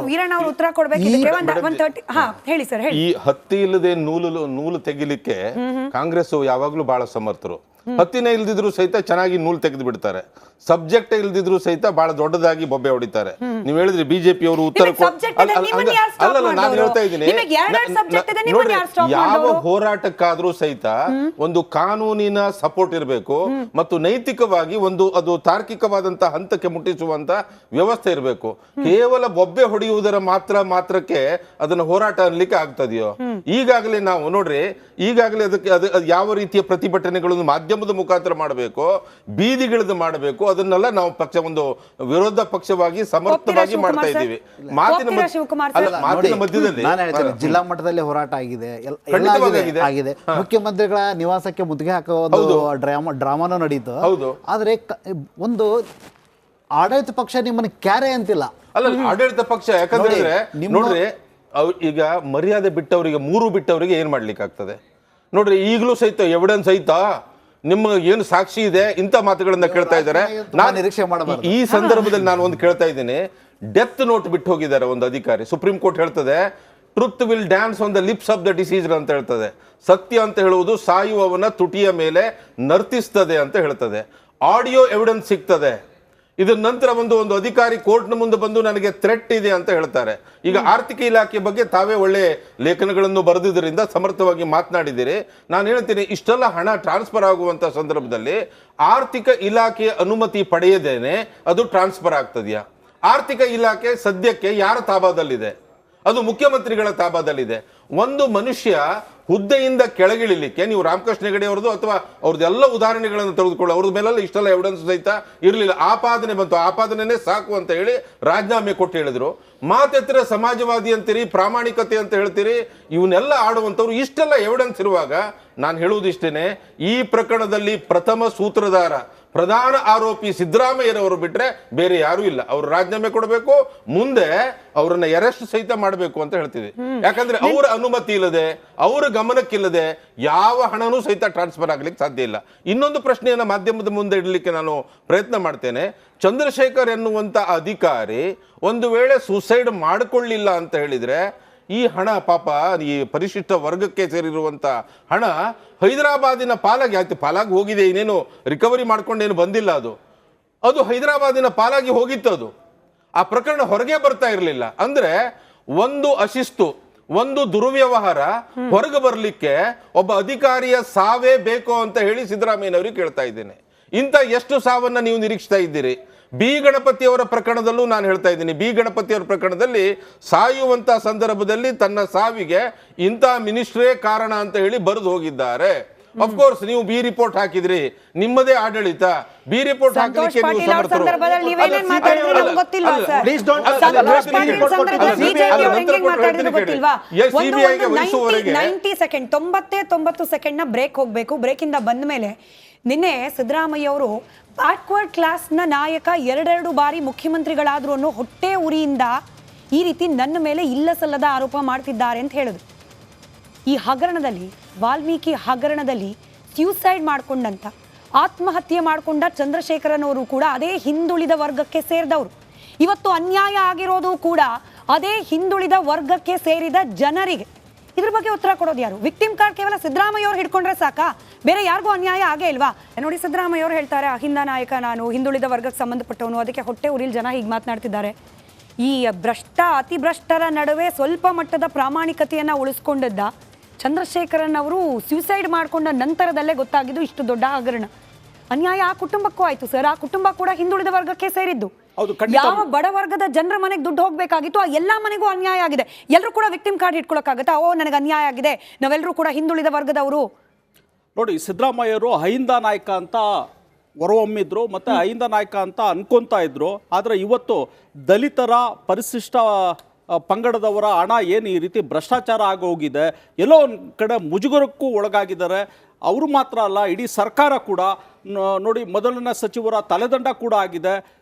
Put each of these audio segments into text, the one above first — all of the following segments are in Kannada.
ವೀರಣ್ಣ ಅವರು ಉತ್ತರ ಕೊಡ್ಬೇಕಿದೆ. ಹೇಳಿ ಸರ್, ಹೇಳಿ. ಈ ಹತ್ತಿ ಇಲ್ಲದೆ ನೂಲು ತೆಗಿಲಿಕ್ಕೆ ಕಾಂಗ್ರೆಸ್ ಯಾವಾಗ್ಲೂ ಬಹಳ ಸಮರ್ಥರು. ಹತ್ತಿನೇ ಇಲ್ದಿದ್ರು ಸಹಿತ ಚೆನ್ನಾಗಿ ನೂಲ್ ತೆಗೆದು ಬಿಡ್ತಾರೆ. ಸಬ್ಜೆಕ್ಟ್ ಇಲ್ದಿದ್ರು ಸಹಿತ ಬಹಳ ದೊಡ್ಡದಾಗಿ ಬೊಬ್ಬೆ ಹೊಡಿತಾರೆ. ನೀವು ಹೇಳಿದ್ರಿ ಬಿಜೆಪಿ ಅವರು ಉತ್ತರ ಅಲ್ಲಲ್ಲ, ನಾನು ಹೇಳ್ತಾ ಇದ್ದೀನಿ ನೋಡ್ರಿ, ಯಾವ ಹೋರಾಟಕ್ಕಾದ್ರೂ ಸಹಿತ ಒಂದು ಕಾನೂನಿನ ಸಪೋರ್ಟ್ ಇರಬೇಕು ಮತ್ತು ನೈತಿಕವಾಗಿ ಅದು ತಾರ್ಕಿಕವಾದಂತಹ ಹಂತಕ್ಕೆ ಮುಟ್ಟಿಸುವಂತ ವ್ಯವಸ್ಥೆ ಇರಬೇಕು. ಕೇವಲ ಬೊಬ್ಬೆ ಹೊಡೆಯುವುದರ ಮಾತ್ರಕ್ಕೆ ಅದನ್ನ ಹೋರಾಟ ಅನ್ಲಿಕ್ಕೆ ಆಗ್ತದೆಯೋ? ಈಗಾಗಲೇ ನಾವು ನೋಡ್ರಿ, ಈಗಾಗಲೇ ಅದಕ್ಕೆ ಯಾವ ರೀತಿಯ ಪ್ರತಿಭಟನೆಗಳನ್ನು ಮಾಧ್ಯಮದ ಮುಖಾಂತರ ಮಾಡಬೇಕು, ಬೀದಿಗಿಳಿದು ಮಾಡಬೇಕು, ಅದನ್ನೆಲ್ಲ ನಾವು ಒಂದು ವಿರೋಧ ಪಕ್ಷವಾಗಿ ಸಮರ್ಥವಾಗಿ ಮಾಡ್ತಾ ಇದ್ದೀವಿ. ಮಾತಿನ ಮಧ್ಯದಲ್ಲಿ ಜಿಲ್ಲಾ ಮಟ್ಟದಲ್ಲಿ ಹೋರಾಟ ಆಗಿದೆ, ಆಗಿದೆ. ಮುಖ್ಯಮಂತ್ರಿಗಳ ನಿವಾಸಕ್ಕೆ ಮುತ್ತಿಗೆ ಹಾಕೋ ಡ್ರಾಮಾನು ನಡೀತು. ಆದ್ರೆ ಒಂದು ಆಡಳಿತ ಪಕ್ಷ ನಿಮ್ಮನ್ನ ಕ್ಯಾರೆ ಅಂತಿಲ್ಲ. ಅಲ್ಲ, ಆಡಳಿತ ಪಕ್ಷ ಯಾಕಂದ್ರೆ ನೋಡ್ರಿ, ಈಗ ಮರ್ಯಾದೆ ಬಿಟ್ಟವರಿಗೆ, ಮೂರು ಬಿಟ್ಟವರಿಗೆ ಏನ್ ಮಾಡ್ಲಿಕ್ಕೆ ಆಗ್ತದೆ ನೋಡ್ರಿ. ಈಗಲೂ ಸಹಿತ ಎವಿಡೆನ್ಸ್ ಸಹಿತ ನಿಮ್ಗೆ ಏನು ಸಾಕ್ಷಿ ಇದೆ ಇಂಥ ಮಾತುಗಳನ್ನ ಕೇಳ್ತಾ ಇದ್ದಾರೆ. ಈ ಸಂದರ್ಭದಲ್ಲಿ ನಾನು ಒಂದು ಕೇಳ್ತಾ ಇದ್ದೀನಿ, ಡೆತ್ ನೋಟ್ ಬಿಟ್ಟು ಹೋಗಿದ್ದಾರೆ ಒಂದು ಅಧಿಕಾರಿ. ಸುಪ್ರೀಂ ಕೋರ್ಟ್ ಹೇಳ್ತದೆ truth will dance on the lips of the deceased ಅಂತ ಹೇಳ್ತದೆ. ಸತ್ಯ ಅಂತ ಹೇಳುವುದು ಸಾಯುವವನ ತುಟಿಯ ಮೇಲೆ ನರ್ತಿಸ್ತದೆ ಅಂತ ಹೇಳ್ತದೆ. ಆಡಿಯೋ ಎವಿಡೆನ್ಸ್ ಸಿಗ್ತದೆ. ಇದರ ನಂತರ ಒಂದು ಅಧಿಕಾರಿ ಕೋರ್ಟ್ನ ಮುಂದೆ ಬಂದು ನನಗೆ ಥ್ರೆಟ್ ಇದೆ ಅಂತ ಹೇಳ್ತಾರೆ. ಈಗ ಆರ್ಥಿಕ ಇಲಾಖೆ ಬಗ್ಗೆ ತಾವೇ ಒಳ್ಳೆ ಲೇಖನಗಳನ್ನು ಬರೆದಿದ್ದರಿಂದ ಸಮರ್ಥವಾಗಿ ಮಾತನಾಡಿದ್ದೀರಿ. ನಾನು ಹೇಳ್ತೀನಿ, ಇಷ್ಟೆಲ್ಲ ಹಣ ಟ್ರಾನ್ಸ್ಫರ್ ಆಗುವಂತ ಸಂದರ್ಭದಲ್ಲಿ ಆರ್ಥಿಕ ಇಲಾಖೆಯ ಅನುಮತಿ ಪಡೆಯದೇನೆ ಅದು ಟ್ರಾನ್ಸ್ಫರ್ ಆಗ್ತದೆಯಾ? ಆರ್ಥಿಕ ಇಲಾಖೆ ಸದ್ಯಕ್ಕೆ ಯಾರ ತಾಬಾದಲ್ಲಿದೆ? ಅದು ಮುಖ್ಯಮಂತ್ರಿಗಳ ತಾಬಾದಲ್ಲಿದೆ. ಒಂದು ಮನುಷ್ಯ ಹುದ್ದೆಯಿಂದ ಕೆಳಗಿಳಿಲಿಕ್ಕೆ ನೀವು ರಾಮಕೃಷ್ಣ ಹೆಗಡೆ ಅವರದು ಅಥವಾ ಅವ್ರದ್ದೆಲ್ಲ ಉದಾಹರಣೆಗಳನ್ನು ತೆಗೆದುಕೊಳ್ಳಿ, ಅವ್ರ ಮೇಲೆಲ್ಲ ಇಷ್ಟೆಲ್ಲ ಎವಿಡೆನ್ಸ್ ಸಹಿತ ಇರಲಿಲ್ಲ. ಆಪಾದನೆ ಬಂತು, ಆಪಾದನೆನೇ ಸಾಕು ಅಂತ ಹೇಳಿ ರಾಜೀನಾಮೆ ಕೊಟ್ಟು ಹೇಳಿದ್ರು. ಮಾತೆತ್ತಿರ ಸಮಾಜವಾದಿ ಅಂತೀರಿ, ಪ್ರಾಮಾಣಿಕತೆ ಅಂತ ಹೇಳ್ತೀರಿ, ಇವನ್ನೆಲ್ಲ ಆಡುವಂಥವ್ರು ಇಷ್ಟೆಲ್ಲ ಎವಿಡೆನ್ಸ್ ಇರುವಾಗ ನಾನು ಹೇಳುವುದು ಇಷ್ಟೇನೆ, ಈ ಪ್ರಕರಣದಲ್ಲಿ ಪ್ರಥಮ ಸೂತ್ರಧಾರ ಪ್ರಧಾನ ಆರೋಪಿ ಸಿದ್ದರಾಮಯ್ಯರವರು ಬಿಟ್ರೆ ಬೇರೆ ಯಾರು ಇಲ್ಲ. ಅವರು ರಾಜೀನಾಮೆ ಕೊಡಬೇಕು, ಮುಂದೆ ಅವರನ್ನ ಅರೆಸ್ಟ್ ಸಹಿತ ಮಾಡಬೇಕು ಅಂತ ಹೇಳ್ತೀವಿ. ಯಾಕಂದ್ರೆ ಅವರ ಅನುಮತಿ ಇಲ್ಲದೆ, ಅವರ ಗಮನಕ್ಕಿಲ್ಲದೆ ಯಾವ ಹಣನೂ ಸಹಿತ ಟ್ರಾನ್ಸ್ಫರ್ ಆಗ್ಲಿಕ್ಕೆ ಸಾಧ್ಯ ಇಲ್ಲ. ಇನ್ನೊಂದು ಪ್ರಶ್ನೆಯನ್ನ ಮಾಧ್ಯಮದ ಮುಂದೆ ಇಡಲಿಕ್ಕೆ ನಾನು ಪ್ರಯತ್ನ ಮಾಡ್ತೇನೆ. ಚಂದ್ರಶೇಖರ್ ಎನ್ನುವಂತ ಅಧಿಕಾರಿ ಒಂದು ವೇಳೆ ಸೂಸೈಡ್ ಮಾಡಿಕೊಳ್ಳಿಲ್ಲ ಅಂತ ಹೇಳಿದ್ರೆ, ಈ ಹಣ ಪಾಪ ಈ ಪರಿಶಿಷ್ಟ ವರ್ಗಕ್ಕೆ ಸೇರಿರುವಂತ ಹಣ ಹೈದರಾಬಾದಿನ ಪಾಲಾಗಿ ಹೋಗಿದೆ. ಇನ್ನೇನು ರಿಕವರಿ ಮಾಡ್ಕೊಂಡೇನು ಬಂದಿಲ್ಲ. ಅದು ಹೈದರಾಬಾದಿನ ಪಾಲಾಗಿ ಹೋಗಿತ್ತು. ಆ ಪ್ರಕರಣ ಹೊರಗೆ ಬರ್ತಾ ಇರಲಿಲ್ಲ. ಅಂದ್ರೆ ಒಂದು ಅಶಿಸ್ತು, ಒಂದು ದುರ್ವ್ಯವಹಾರ ಹೊರಗೆ ಬರಲಿಕ್ಕೆ ಒಬ್ಬ ಅಧಿಕಾರಿಯ ಸಾವೇ ಬೇಕು ಅಂತ ಹೇಳಿ ಸಿದ್ದರಾಮಯ್ಯನವರಿಗೆ ಕೇಳ್ತಾ ಇದ್ದೇನೆ. ಇಂಥ ಎಷ್ಟು ಸಾವನ್ನ ನೀವು ನಿರೀಕ್ಷಿಸ್ತಾ ಇದ್ದೀರಿ? ಬಿ ಗಣಪತಿಯವರ ಪ್ರಕರಣದಲ್ಲೂ ನಾನು ಹೇಳ್ತಾ ಇದ್ದೀನಿ, ಬಿ ಗಣಪತಿಯವರ ಪ್ರಕರಣದಲ್ಲಿ ಸಾಯುವಂತ ಸಂದರ್ಭದಲ್ಲಿ ತನ್ನ ಸಾವಿಗೆ ಇಂಥ ಮಿನಿಸ್ಟ್ರೇ ಕಾರಣ ಅಂತ ಹೇಳಿ ಬರೆದು ಹೋಗಿದ್ದಾರೆ. ಅಫ್ಕೋರ್ಸ್ ನೀವು ಬಿ ರಿಪೋರ್ಟ್ ಹಾಕಿದ್ರಿ, ನಿಮ್ಮದೇ ಆಡಳಿತ. ಬಿ ರಿಪೋರ್ಟ್ ಹಾಕಲಿಕ್ಕೆ ನೀವು ಸಮರ್ಥರು. 90 ಸೆಕೆಂಡ್ ನ ಬ್ರೇಕ್ ಹೋಗ್ಬೇಕು. ಬ್ರೇಕ್ ಇಂದ ಬಂದ ಮೇಲೆ ನಿನ್ನೆ ಸಿದ್ದರಾಮಯ್ಯ ಅವರು ಬ್ಯಾಕ್ವರ್ಡ್ ಕ್ಲಾಸ್ನ ನಾಯಕ 2 ಬಾರಿ ಮುಖ್ಯಮಂತ್ರಿಗಳಾದ್ರೂ ಅನ್ನೋ ಹೊಟ್ಟೆ ಉರಿಯಿಂದ ಈ ರೀತಿ ನನ್ನ ಮೇಲೆ ಇಲ್ಲ ಸಲ್ಲದ ಆರೋಪ ಮಾಡ್ತಿದ್ದಾರೆ ಅಂತ ಹೇಳಿದ್ರು. ಈ ಹಗರಣದಲ್ಲಿ, ವಾಲ್ಮೀಕಿ ಹಗರಣದಲ್ಲಿ ಸ್ಯೂಸೈಡ್ ಮಾಡ್ಕೊಂಡಂತ, ಆತ್ಮಹತ್ಯೆ ಮಾಡ್ಕೊಂಡ ಚಂದ್ರಶೇಖರನ್ ಅವರು ಕೂಡ ಅದೇ ಹಿಂದುಳಿದ ವರ್ಗಕ್ಕೆ ಸೇರಿದವರು. ಇವತ್ತು ಅನ್ಯಾಯ ಆಗಿರೋದು ಕೂಡ ಅದೇ ಹಿಂದುಳಿದ ವರ್ಗಕ್ಕೆ ಸೇರಿದ ಜನರಿಗೆ. ಇದ್ರ ಬಗ್ಗೆ ಉತ್ತರ ಕೊಡೋದು ಯಾರು? ವಿಕ್ಟಿಮ್ ಕಾರ್ಡ್ ಕೇವಲ ಸಿದ್ದರಾಮಯ್ಯ ಅವ್ರು ಹಿಡ್ಕೊಂಡ್ರೆ ಸಾಕಾ? ಬೇರೆ ಯಾರಿಗೂ ಅನ್ಯಾಯ ಆಗೇ ಇಲ್ವಾ? ನೋಡಿ, ಸಿದ್ದರಾಮಯ್ಯ ಅವರು ಹೇಳ್ತಾರೆ, ಅಹಿಂದ ನಾಯಕ ನಾನು, ಹಿಂದುಳಿದ ವರ್ಗಕ್ಕೆ ಸಂಬಂಧಪಟ್ಟವನು, ಅದಕ್ಕೆ ಹೊಟ್ಟೆ ಉರಿಲ್ ಜನ ಹೀಗೆ ಮಾತನಾಡ್ತಿದ್ದಾರೆ. ಈ ಅತಿ ಭ್ರಷ್ಟರ ನಡುವೆ ಸ್ವಲ್ಪ ಮಟ್ಟದ ಪ್ರಾಮಾಣಿಕತೆಯನ್ನ ಉಳಿಸ್ಕೊಂಡಿದ್ದ ಚಂದ್ರಶೇಖರನ್ ಅವರು ಸ್ಯೂಸೈಡ್ ಮಾಡ್ಕೊಂಡ ನಂತರದಲ್ಲೇ ಗೊತ್ತಾಗಿದ್ದು ಇಷ್ಟು ದೊಡ್ಡ ಹಗರಣ. ಅನ್ಯಾಯ ಆ ಕುಟುಂಬಕ್ಕೂ ಆಯ್ತು ಸರ್. ಆ ಕುಟುಂಬ ಕೂಡ ಹಿಂದುಳಿದ ವರ್ಗಕ್ಕೆ ಸೇರಿದ್ದು. ಯಾವ ಬಡ ವರ್ಗದ ಜನರ ಮನೆಗೆ ದುಡ್ಡು ಹೋಗ್ಬೇಕಾಗಿತ್ತು ಆ ಎಲ್ಲಾ ಮನೆಗೂ ಅನ್ಯಾಯ ಆಗಿದೆ. ಎಲ್ಲರೂ ಕೂಡ ವಿಕ್ಟಿಮ್ ಕಾರ್ಡ್ ಇಟ್ಕೊಳಕ್ಕಾಗತ್ತಾ? ಓ, ನನಗೆ ಅನ್ಯಾಯ ಆಗಿದೆ, ನಾವೆಲ್ಲರೂ ಕೂಡ ಹಿಂದುಳಿದ ವರ್ಗದವರು. ನೋಡಿ, ಸಿದ್ದರಾಮಯ್ಯರು ಅಹಿಂದ ನಾಯಕ ಅಂತ ಹೊರಹೊಮ್ಮಿದ್ರು, ಮತ್ತೆ ಅಹಿಂದ ನಾಯಕ ಅಂತ ಅನ್ಕೊಂತಾ ಇದ್ರು. ಆದರೆ ಇವತ್ತು ದಲಿತರ, ಪರಿಶಿಷ್ಟ ಪಂಗಡದವರ ಹಣ ಏನು ಈ ರೀತಿ ಭ್ರಷ್ಟಾಚಾರ ಆಗೋಗಿದೆ, ಎಲ್ಲೋ ಒಂದು ಕಡೆ ಮುಜುಗರಕ್ಕೂ ಒಳಗಾಗಿದ್ದಾರೆ. ಅವರು ಮಾತ್ರ ಅಲ್ಲ, ಇಡೀ ಸರ್ಕಾರ ಕೂಡ. ನೋಡಿ, ಮೊದಲನೇ ಸಚಿವರ ತಲೆದಂಡ ಕೂಡ ಆಗಿದೆ.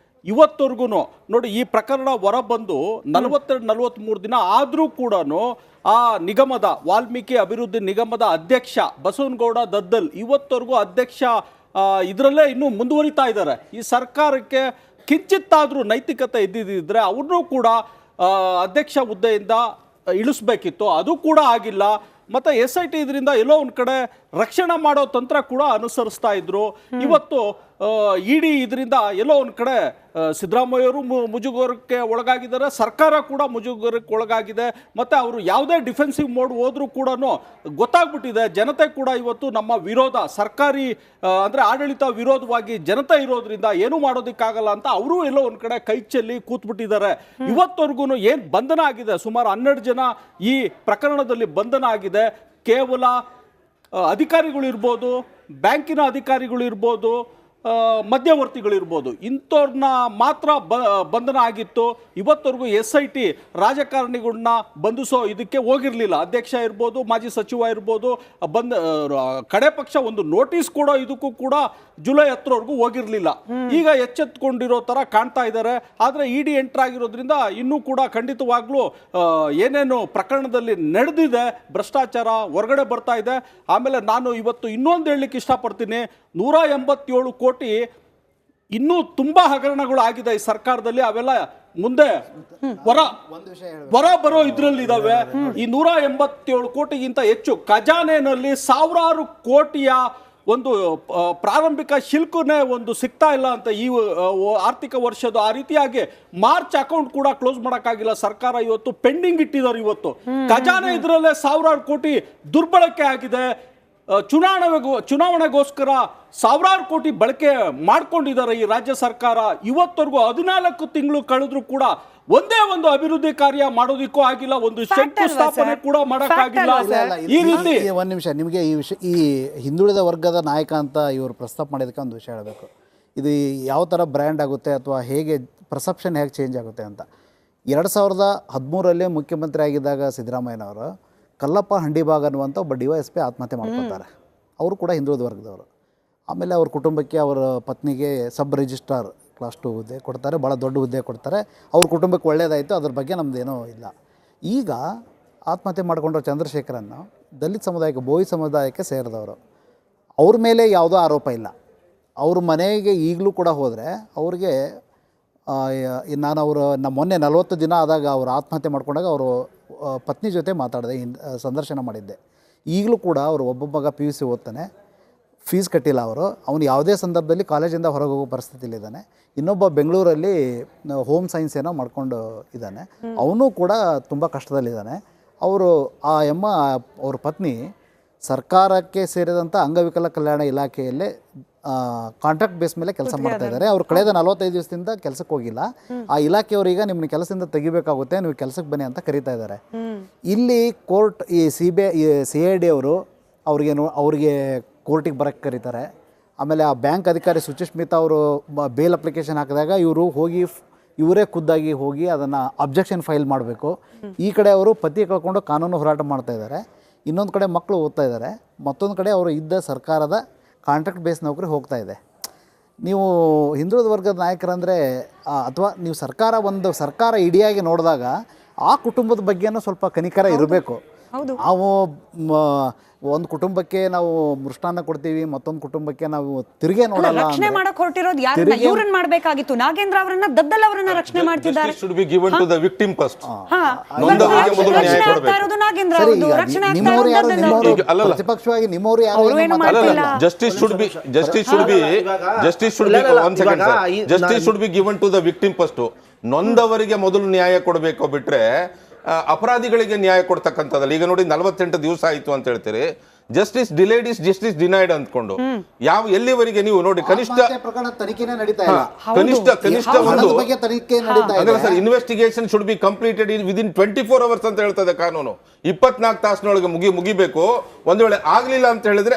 ಇವತ್ತವರೆಗೂ ನೋಡಿ, ಈ ಪ್ರಕರಣ ಹೊರಬಂದು 42-43 ದಿನ ಆದರೂ ಕೂಡ ಆ ನಿಗಮದ, ವಾಲ್ಮೀಕಿ ಅಭಿವೃದ್ಧಿ ನಿಗಮದ ಅಧ್ಯಕ್ಷ ಬಸವನಗೌಡ ದದ್ದಲ್ ಇವತ್ತವರೆಗೂ ಅಧ್ಯಕ್ಷ ಇದರಲ್ಲೇ ಇನ್ನೂ ಮುಂದುವರಿತಾ ಇದ್ದಾರೆ. ಈ ಸರ್ಕಾರಕ್ಕೆ ಕಿಂಚಿತ್ತಾದರೂ ನೈತಿಕತೆ ಇದ್ದಿದ್ದರೆ ಅವ್ರನ್ನೂ ಕೂಡ ಅಧ್ಯಕ್ಷ ಹುದ್ದೆಯಿಂದ ಇಳಿಸ್ಬೇಕಿತ್ತು, ಅದು ಕೂಡ ಆಗಿಲ್ಲ. ಮತ್ತು SIT ಇದರಿಂದ ಎಲ್ಲೋ ಒಂದು ಕಡೆ ರಕ್ಷಣೆ ಮಾಡೋ ತಂತ್ರ ಕೂಡ ಅನುಸರಿಸ್ತಾ ಇದ್ರು. ಇವತ್ತು ಇಡಿ ಇದರಿಂದ ಎಲ್ಲೋ ಒಂದು ಕಡೆ ಸಿದ್ದರಾಮಯ್ಯವರು ಮುಜುಗರಕ್ಕೆ ಒಳಗಾಗಿದ್ದಾರೆ, ಸರ್ಕಾರ ಕೂಡ ಮುಜುಗರಕ್ಕೆ ಒಳಗಾಗಿದೆ. ಮತ್ತು ಅವರು ಯಾವುದೇ ಡಿಫೆನ್ಸಿವ್ ಮೋಡ್ ಹೋದ್ರೂ ಕೂಡ ಗೊತ್ತಾಗ್ಬಿಟ್ಟಿದೆ. ಜನತೆ ಕೂಡ ಇವತ್ತು ನಮ್ಮ ವಿರೋಧ, ಸರ್ಕಾರಿ ಅಂದರೆ ಆಡಳಿತ ವಿರೋಧವಾಗಿ ಜನತೆ ಇರೋದ್ರಿಂದ ಏನೂ ಮಾಡೋದಕ್ಕಾಗಲ್ಲ ಅಂತ ಅವರು ಎಲ್ಲೋ ಒಂದು ಕಡೆ ಕೈ ಚೆಲ್ಲಿ ಕೂತ್ಬಿಟ್ಟಿದ್ದಾರೆ. ಇವತ್ತವರೆಗೂ ಏನು ಬಂಧನ ಆಗಿದೆ, ಸುಮಾರು 12 ಜನ ಈ ಪ್ರಕರಣದಲ್ಲಿ ಬಂಧನ ಆಗಿದೆ. ಕೇವಲ ಅಧಿಕಾರಿಗಳಿರ್ಬೋದು, ಬ್ಯಾಂಕಿನ ಅಧಿಕಾರಿಗಳಿರ್ಬೋದು, ಮಧ್ಯವರ್ತಿಗಳಿರ್ಬೋದು, ಇಂಥವ್ರನ್ನ ಮಾತ್ರ ಬಂಧನ ಆಗಿತ್ತು. ಇವತ್ತವರೆಗೂ SIT ರಾಜಕಾರಣಿಗಳನ್ನ ಬಂಧಿಸೋ ಇದಕ್ಕೆ ಹೋಗಿರಲಿಲ್ಲ. ಅಧ್ಯಕ್ಷ ಇರ್ಬೋದು, ಮಾಜಿ ಸಚಿವ ಇರ್ಬೋದು, ಕಡೆ ಪಕ್ಷ ಒಂದು ನೋಟಿಸ್ ಕೊಡೋ ಇದಕ್ಕೂ ಕೂಡ ಜುಲೈ 10ರವರೆಗೂ ಹೋಗಿರಲಿಲ್ಲ. ಈಗ ಎಚ್ಚೆತ್ಕೊಂಡಿರೋ ಥರ ಕಾಣ್ತಾ ಇದ್ದಾರೆ. ಆದರೆ ಇಡಿ ಎಂಟರ್ ಆಗಿರೋದ್ರಿಂದ ಇನ್ನೂ ಕೂಡ ಖಂಡಿತವಾಗ್ಲೂ ಏನೇನು ಪ್ರಕರಣದಲ್ಲಿ ನಡೆದಿದೆ ಭ್ರಷ್ಟಾಚಾರ ಹೊರಗಡೆ ಬರ್ತಾ ಇದೆ. ಆಮೇಲೆ ನಾನು ಇವತ್ತು ಇನ್ನೊಂದು ಹೇಳಲಿಕ್ಕೆ ಇಷ್ಟಪಡ್ತೀನಿ, 187 ಕೋಟಿ ಇನ್ನೂ ತುಂಬಾ ಹಗರಣಗಳು ಆಗಿದೆ ಈ ಸರ್ಕಾರದಲ್ಲಿ. ಅವೆಲ್ಲ ಮುಂದೆ ಹೊರ ಬರೋ ಇದ್ರಲ್ಲಿ ಇದಾವೆ. ಈ 187 ಕೋಟಿಗಿಂತ ಹೆಚ್ಚು ಖಜಾನೆನಲ್ಲಿ ಸಾವಿರಾರು ಕೋಟಿಯ ಒಂದು ಪ್ರಾರಂಭಿಕ ಶುಲ್ಕನೇ ಒಂದು ಸಿಗ್ತಾ ಇಲ್ಲ ಅಂತ ಈ ಆರ್ಥಿಕ ವರ್ಷದ. ಆ ರೀತಿಯಾಗಿ ಮಾರ್ಚ್ ಅಕೌಂಟ್ ಕೂಡ ಕ್ಲೋಸ್ ಮಾಡೋಕ್ಕಾಗಿಲ್ಲ. ಸರ್ಕಾರ ಇವತ್ತು ಪೆಂಡಿಂಗ್ ಇಟ್ಟಿದ್ದಾರೆ. ಇವತ್ತು ಖಜಾನೆ ಇದರಲ್ಲೇ ಸಾವಿರಾರು ಕೋಟಿ ದುರ್ಬಳಕೆ ಆಗಿದೆ. ಚುನಾವಣೆಗೋಸ್ಕರ ಸಾವಿರಾರು ಕೋಟಿ ಬಳಕೆ ಮಾಡ್ಕೊಂಡಿದ್ದಾರೆ ಈ ರಾಜ್ಯ ಸರ್ಕಾರ. ಇವತ್ತವರೆಗೂ 14 ತಿಂಗಳು ಕಳೆದ್ರು ಕೂಡ ಒಂದೇ ಒಂದು ಅಭಿವೃದ್ಧಿ ಕಾರ್ಯ ಮಾಡೋದಿಕ್ಕೂ ಆಗಿಲ್ಲ, ಒಂದು ಶಂಕುಸ್ಥಾಪನೆ ಕೂಡ ಮಾಡೋಕ್ಕಾಗಿಲ್ಲ. ಈ ರೀತಿ ಒಂದು ನಿಮಿಷ, ನಿಮಗೆ ಈ ವಿಷಯ, ಈ ಹಿಂದುಳಿದ ವರ್ಗದ ನಾಯಕ ಅಂತ ಇವರು ಪ್ರಸ್ತಾಪ ಮಾಡಿದಕ್ಕೆ ಒಂದು ವಿಷಯ ಹೇಳಬೇಕು. ಇದು ಯಾವ ಥರ ಬ್ರ್ಯಾಂಡ್ ಆಗುತ್ತೆ ಅಥವಾ ಹೇಗೆ ಪರ್ಸೆಪ್ಷನ್ ಹೇಗೆ ಚೇಂಜ್ ಆಗುತ್ತೆ ಅಂತ. 2013ರಲ್ಲಿ ಮುಖ್ಯಮಂತ್ರಿ ಆಗಿದ್ದಾಗ ಸಿದ್ದರಾಮಯ್ಯನವರು ಕಲ್ಲಪ್ಪ ಹಂಡಿಬಾಗ್ ಅನ್ನುವಂಥ ಒಬ್ಬ DYSP ಆತ್ಮಹತ್ಯೆ ಮಾಡ್ಕೊತಾರೆ. ಅವರು ಕೂಡ ಹಿಂದುಳಿದ ವರ್ಗದವರು. ಆಮೇಲೆ ಅವ್ರ ಕುಟುಂಬಕ್ಕೆ, ಅವರ ಪತ್ನಿಗೆ ಸಬ್ ರಿಜಿಸ್ಟ್ರಾರ್ ಕ್ಲಾಸ್ 2 ಹುದ್ದೆ ಕೊಡ್ತಾರೆ, ಭಾಳ ದೊಡ್ಡ ಹುದ್ದೆ ಕೊಡ್ತಾರೆ. ಅವ್ರ ಕುಟುಂಬಕ್ಕೆ ಒಳ್ಳೆಯದಾಯಿತು, ಅದ್ರ ಬಗ್ಗೆ ನಮ್ಮದೇನೂ ಇಲ್ಲ. ಈಗ ಆತ್ಮಹತ್ಯೆ ಮಾಡಿಕೊಂಡ್ರು ಚಂದ್ರಶೇಖರನ್ನು ದಲಿತ ಸಮುದಾಯಕ್ಕೆ, ಬೋಯಿ ಸಮುದಾಯಕ್ಕೆ ಸೇರಿದವರು. ಅವ್ರ ಮೇಲೆ ಯಾವುದೋ ಆರೋಪ ಇಲ್ಲ. ಅವ್ರ ಮನೆಗೆ ಈಗಲೂ ಕೂಡ ಹೋದರೆ ಅವ್ರಿಗೆ ನಾನು ಮೊನ್ನೆ 40 ದಿನ ಆದಾಗ ಅವರು ಆತ್ಮಹತ್ಯೆ ಮಾಡ್ಕೊಂಡಾಗ ಅವರು ಪತ್ನಿ ಜೊತೆ ಮಾತಾಡಿದೆ, ಸಂದರ್ಶನ ಮಾಡಿದ್ದೆ. ಈಗಲೂ ಕೂಡ ಅವರು ಒಬ್ಬ ಮಗ PUC ಓದ್ತಾನೆ, ಫೀಸ್ ಕಟ್ಟಿಲ್ಲ ಅವನು ಯಾವುದೇ ಸಂದರ್ಭದಲ್ಲಿ ಕಾಲೇಜಿಂದ ಹೊರಗೆ ಹೋಗೋ ಪರಿಸ್ಥಿತಿಲಿದ್ದಾನೆ. ಇನ್ನೊಬ್ಬ ಬೆಂಗಳೂರಲ್ಲಿ ಹೋಮ್ ಸೈನ್ಸ್ ಏನೋ ಮಾಡ್ಕೊಂಡು ಇದ್ದಾನೆ, ಅವನು ಕೂಡ ತುಂಬ ಕಷ್ಟದಲ್ಲಿದ್ದಾನೆ. ಅವ್ರ ಪತ್ನಿ ಸರ್ಕಾರಕ್ಕೆ ಸೇರಿದಂಥ ಅಂಗವಿಕಲ ಕಲ್ಯಾಣ ಇಲಾಖೆಯಲ್ಲೇ ಕಾಂಟ್ರಾಕ್ಟ್ ಬೇಸ್ ಮೇಲೆ ಕೆಲಸ ಮಾಡ್ತಾ ಇದ್ದಾರೆ. ಅವ್ರು ಕಳೆದ 45 ದಿವಸದಿಂದ ಕೆಲಸಕ್ಕೆ ಹೋಗಿಲ್ಲ. ಆ ಇಲಾಖೆಯವರೀಗ ನಿಮ್ಮನ್ನ ಕೆಲಸದಿಂದ ತೆಗಿಬೇಕಾಗುತ್ತೆ, ನೀವು ಕೆಲಸಕ್ಕೆ ಬನ್ನಿ ಅಂತ ಕರೀತಾ ಇದ್ದಾರೆ. ಇಲ್ಲಿ ಕೋರ್ಟ್, ಈ CID ಅವರು ಅವ್ರಿಗೆ ಕೋರ್ಟಿಗೆ ಬರೋಕ್ಕೆ ಕರೀತಾರೆ. ಆಮೇಲೆ ಆ ಬ್ಯಾಂಕ್ ಅಧಿಕಾರಿ ಸುಚಿಸ್ಮಿತಾ ಅವರು ಬೇಲ್ ಅಪ್ಲಿಕೇಶನ್ ಹಾಕಿದಾಗ ಇವರೇ ಖುದ್ದಾಗಿ ಹೋಗಿ ಅದನ್ನು ಅಬ್ಜೆಕ್ಷನ್ ಫೈಲ್ ಮಾಡಬೇಕು. ಈ ಕಡೆ ಅವರು ಪತಿ ಕಳ್ಕೊಂಡು ಕಾನೂನು ಹೋರಾಟ ಮಾಡ್ತಾ ಇದ್ದಾರೆ, ಇನ್ನೊಂದು ಕಡೆ ಮಕ್ಕಳು ಓದ್ತಾ ಇದ್ದಾರೆ, ಮತ್ತೊಂದು ಕಡೆ ಅವರು ಇದ್ದ ಸರ್ಕಾರದ ಕಾಂಟ್ರಾಕ್ಟ್ ಬೇಸ್ ನೌಕರಿ ಹೋಗ್ತಾ ಇದೆ. ನೀವು ಹಿಂದುಳಿದ ವರ್ಗದ ನಾಯಕರಂದರೆ ಅಥವಾ ನೀವು ಸರ್ಕಾರ ಇಡಿಯಾಗಿ ನೋಡಿದಾಗ ಆ ಕುಟುಂಬದ ಬಗ್ಗೆನೂ ಸ್ವಲ್ಪ ಕನಿಕರ ಇರಬೇಕು. ನಾವು ಒಂದು ಕುಟುಂಬಕ್ಕೆ ನಾವು ಮೃಷ್ಟಾನ್ನ ಕೊಡ್ತೀವಿ, ಮತ್ತೊಂದು ಕುಟುಂಬಕ್ಕೆ ನಾವು ತಿರುಗೇ ನೋಡಲ್ಲ. ರಕ್ಷಣೆ ಮಾಡಕ್ಕೆ ಹೊರಟಿರೋದು ಯಾರನ್ನ? ಇವ್ರನ್ನ ಮಾಡಬೇಕಾಗಿತ್ತು, ನಾಗೇಂದ್ರ ಅವರನ್ನ, ದದ್ದಲ್ ಅವರನ್ನ ರಕ್ಷಣೆ ಮಾಡ್ತಿದ್ದಾರೆ. ಪ್ರತಿಪಕ್ಷವಾಗಿ ನಿಮ್ಮವರು ಯಾರು? Justice should be given to the victim first. ನೊಂದವರಿಗೆ ಮೊದಲು ನ್ಯಾಯ ಕೊಡಬೇಕು, ಬಿಟ್ರೆ ಅಪರಾಧಿಗಳಿಗೆ ನ್ಯಾಯ ಕೊಡ್ತಕ್ಕಂಥದ್ದಲ್ಲ. ಈಗ ನೋಡಿ 48 ದಿವಸ ಆಯ್ತು ಅಂತ ಹೇಳ್ತೀರಿ. Justice delayed is justice denied ಅಂದ್ಕೊಂಡು ಎಲ್ಲಿವರೆಗೆ ನೀವು ನೋಡಿ, ಕನಿಷ್ಠ investigation should be completed within 24 hours ಅಂತ ಹೇಳ್ತದೆ ಕಾನೂನು. 24 ತಾಸಿನೊಳಗೆ ಮುಗಿಬೇಕು. ಒಂದು ವೇಳೆ ಆಗ್ಲಿಲ್ಲ ಅಂತ ಹೇಳಿದ್ರೆ